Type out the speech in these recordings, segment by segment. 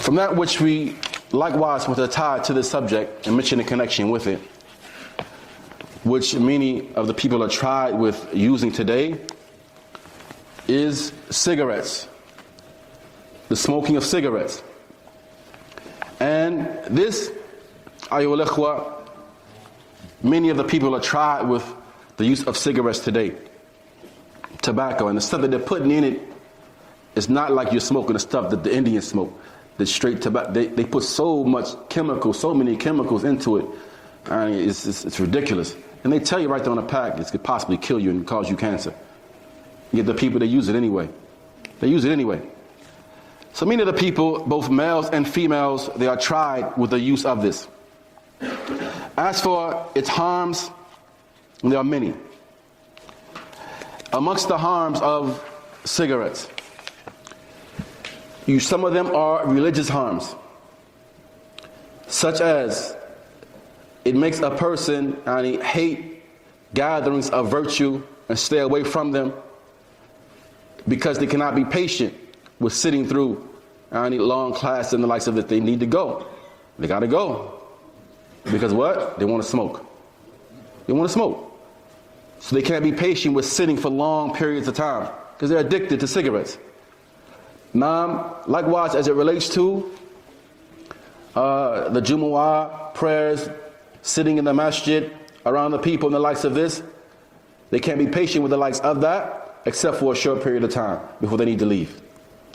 From that which we likewise want to tie to this subject and mention a connection with it, which many of the people are tried with using today, is cigarettes, the smoking of cigarettes. And this, ayyuhal ikhwa, many of the people are tried with the use of cigarettes today. Tobacco, and the stuff that they're putting in it is not like you're smoking the stuff that the Indians smoke. The straight tobacco, they put so much chemicals, so many chemicals into it. I mean, it's ridiculous. And they tell you right there on the pack, it could possibly kill you and cause you cancer. Yet the people, they use it anyway. They use it anyway. So many of the people, both males and females, they are tried with the use of this. As for its harms, there are many. Amongst the harms of cigarettes, some of them are religious harms, such as it makes a person hate gatherings of virtue and stay away from them because they cannot be patient with sitting through long class and the likes of it. They need to go. They got to go. Because what? They want to smoke. They want to smoke. So they can't be patient with sitting for long periods of time because they're addicted to cigarettes. Now, likewise, as it relates to the Jumu'ah prayers, sitting in the masjid around the people and the likes of this, they can't be patient with the likes of that except for a short period of time before they need to leave.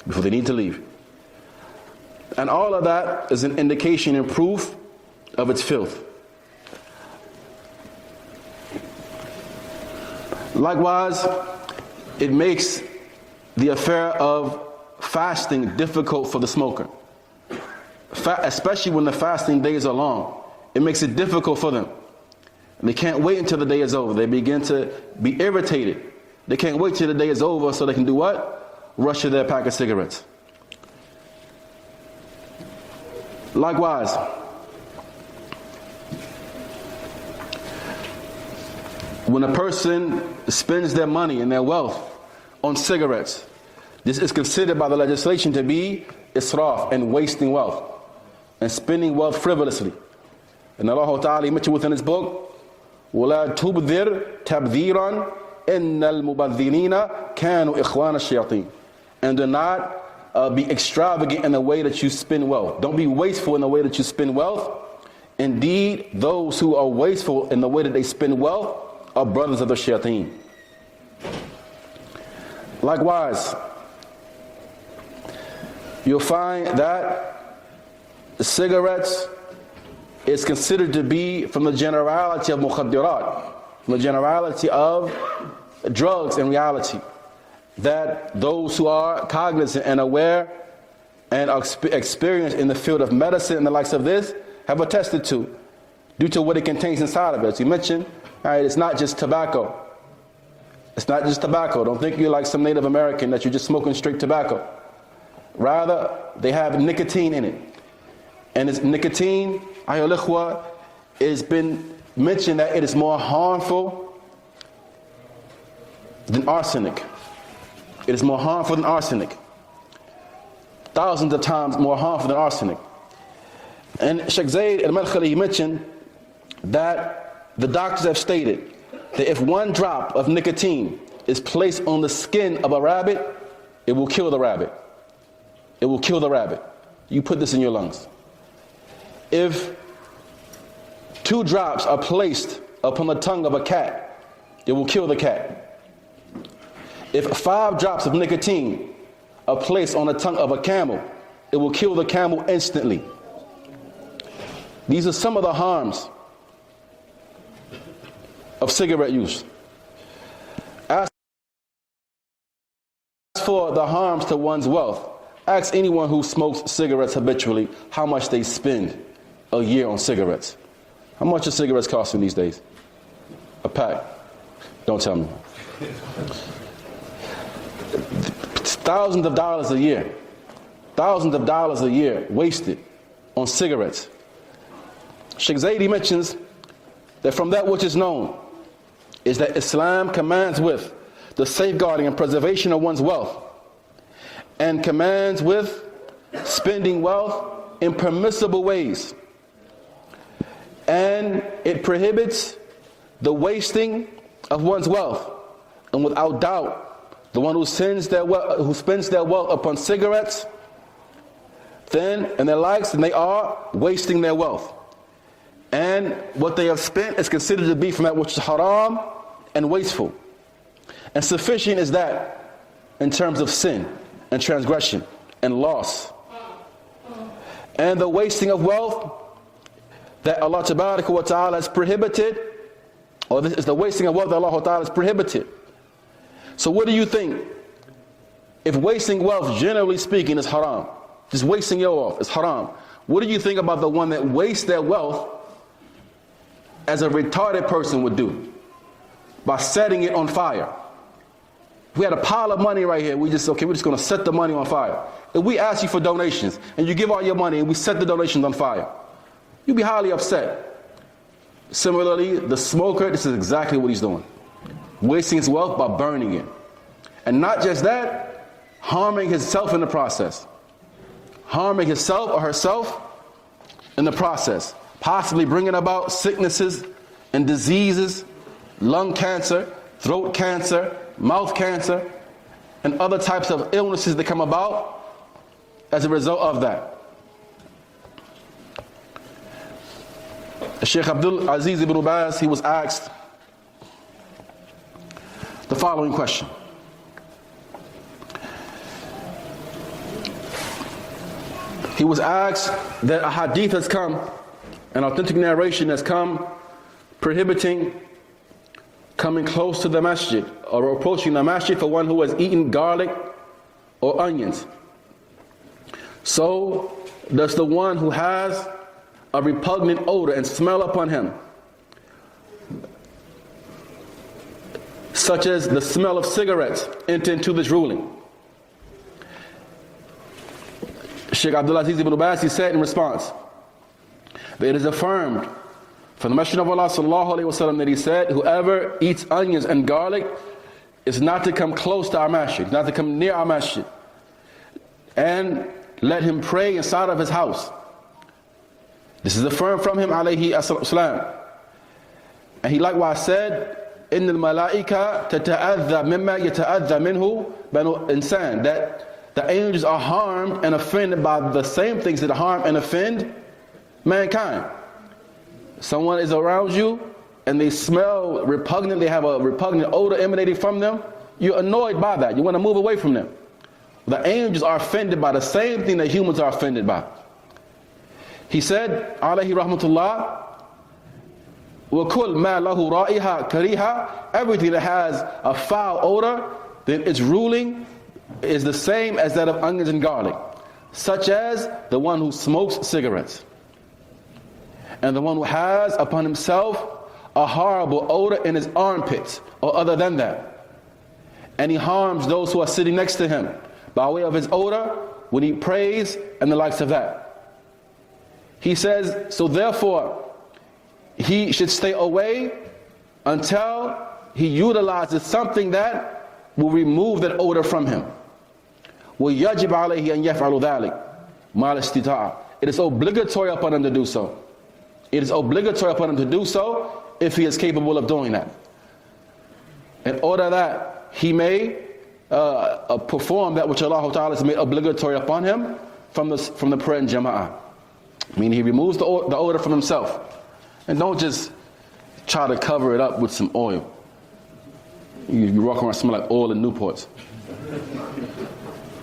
Before they need to leave. And all of that is an indication and proof of its filth. Likewise, it makes the affair of fasting difficult for the smoker, especially when the fasting days are long. It makes it difficult for them. They can't wait until the day is over. They begin to be irritated. They can't wait till the day is over so they can do what? Rush to their pack of cigarettes. Likewise, when a person spends their money and their wealth on cigarettes, this is considered by the legislation to be israf and wasting wealth and spending wealth frivolously. And Allah Ta'ala mentioned within his book, وَلَا تُبْذِرْ تَبْذِيرًا إِنَّ الْمُبَذِّرِينَ كَانُوا إِخْوَانَ الشَّيَاطِينَ. And do not be extravagant in the way that you spend wealth. Don't be wasteful in the way that you spend wealth. Indeed, those who are wasteful in the way that they spend wealth are brothers of the shayateen. Likewise, you'll find that the cigarettes is considered to be from the generality of mukhaddirat, from the generality of drugs in reality, that those who are cognizant and aware and are experienced in the field of medicine and the likes of this have attested to, due to what it contains inside of it. As you mentioned, it's not just tobacco. It's not just tobacco. Don't think you're like some Native American that you're just smoking straight tobacco. Rather, they have nicotine in it. And this nicotine, ayyuhal ikhwa, it's been mentioned that it is more harmful than arsenic. It is more harmful than arsenic. Thousands of times more harmful than arsenic. And Sheikh Zayd al-Madkhali mentioned that the doctors have stated that if one drop of nicotine is placed on the skin of a rabbit, it will kill the rabbit. It will kill the rabbit. You put this in your lungs. If 2 drops are placed upon the tongue of a cat, it will kill the cat. If 5 drops of nicotine are placed on the tongue of a camel, it will kill the camel instantly. These are some of the harms of cigarette use. As for the harms to one's wealth, ask anyone who smokes cigarettes habitually how much they spend a year on cigarettes. How much are cigarettes costing these days? A pack. Don't tell me. Thousands of dollars a year. Thousands of dollars a year wasted on cigarettes. Sheikh Zaidi mentions that from that which is known is that Islam commands with the safeguarding and preservation of one's wealth, and commands with spending wealth in permissible ways. And it prohibits the wasting of one's wealth. And without doubt, the one who spends their wealth upon cigarettes, and their likes, then they are wasting their wealth. And what they have spent is considered to be from that which is haram and wasteful. And sufficient is that in terms of sin and transgression and loss. And the wasting of wealth that Allah Tabaraka wa Ta'ala has prohibited, or this is the wasting of wealth that Allah Ta'ala has prohibited. So what do you think? If wasting wealth, generally speaking, is haram, just wasting your wealth is haram, what do you think about the one that wastes their wealth as a retarded person would do? By setting it on fire. If we had a pile of money right here, we're just going to set the money on fire. If we ask you for donations, and you give all your money, and we set the donations on fire, you'd be highly upset. Similarly, the smoker, this is exactly what he's doing. Wasting his wealth by burning it. And not just that, harming himself in the process. Harming himself or herself in the process. Possibly bringing about sicknesses and diseases, lung cancer, throat cancer, mouth cancer, and other types of illnesses that come about as a result of that. Sheikh Abdul Aziz ibn Baz, he was asked the following question. He was asked that a hadith has come, an authentic narration has come, prohibiting coming close to the masjid or approaching the masjid for one who has eaten garlic or onions. So does the one who has a repugnant odor and smell upon him, such as the smell of cigarettes, enter into this ruling? Sheikh Abdul Aziz ibn Baz, he said in response that it is affirmed from the Messenger of Allah sallallahu alaihi wasallam that he said, whoever eats onions and garlic is not to come close to our masjid, not to come near our masjid, and let him pray inside of his house. This is affirmed from him alayhi as-salam. And he likewise said, إِنَّ الْمَلَائِكَةَ تَتَأَذَّى مِمَّا يَتَأَذَّى مِنْهُ بَنُو إِنسَانٍ, that the angels are harmed and offended by the same things that harm and offend mankind. Someone is around you and they smell repugnant, they have a repugnant odor emanating from them, you're annoyed by that, you want to move away from them. The angels are offended by the same thing that humans are offended by. He said, alayhi rahmatullah, وَكُلْ مَا لَهُ رَائِهَا كَرِيهَا, everything that has a foul odor, then its ruling is the same as that of onions and garlic, such as the one who smokes cigarettes, and the one who has upon himself a horrible odor in his armpits, or other than that, and he harms those who are sitting next to him by way of his odor when he prays and the likes of that. He says, so therefore he should stay away until he utilizes something that will remove that odor from him. وَيَجِبْ عَلَيْهِ أَنْ يَفْعَلُ ذَلِكَ مَا الْإِسْتِطَاعَةِ, it is obligatory upon him to do so. It is obligatory upon him to do so if he is capable of doing that, in order that he may perform that which Allah Ta'ala has made obligatory upon him from the prayer in Jama'ah. Meaning he removes the odor from himself. And don't just try to cover it up with some oil. You walk around smell like oil and Newports.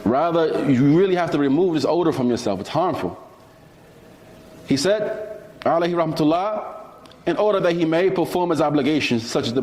Rather, you really have to remove this odor from yourself. It's harmful. He said, alayhi rahmatullah, in order that he may perform his obligations, such as the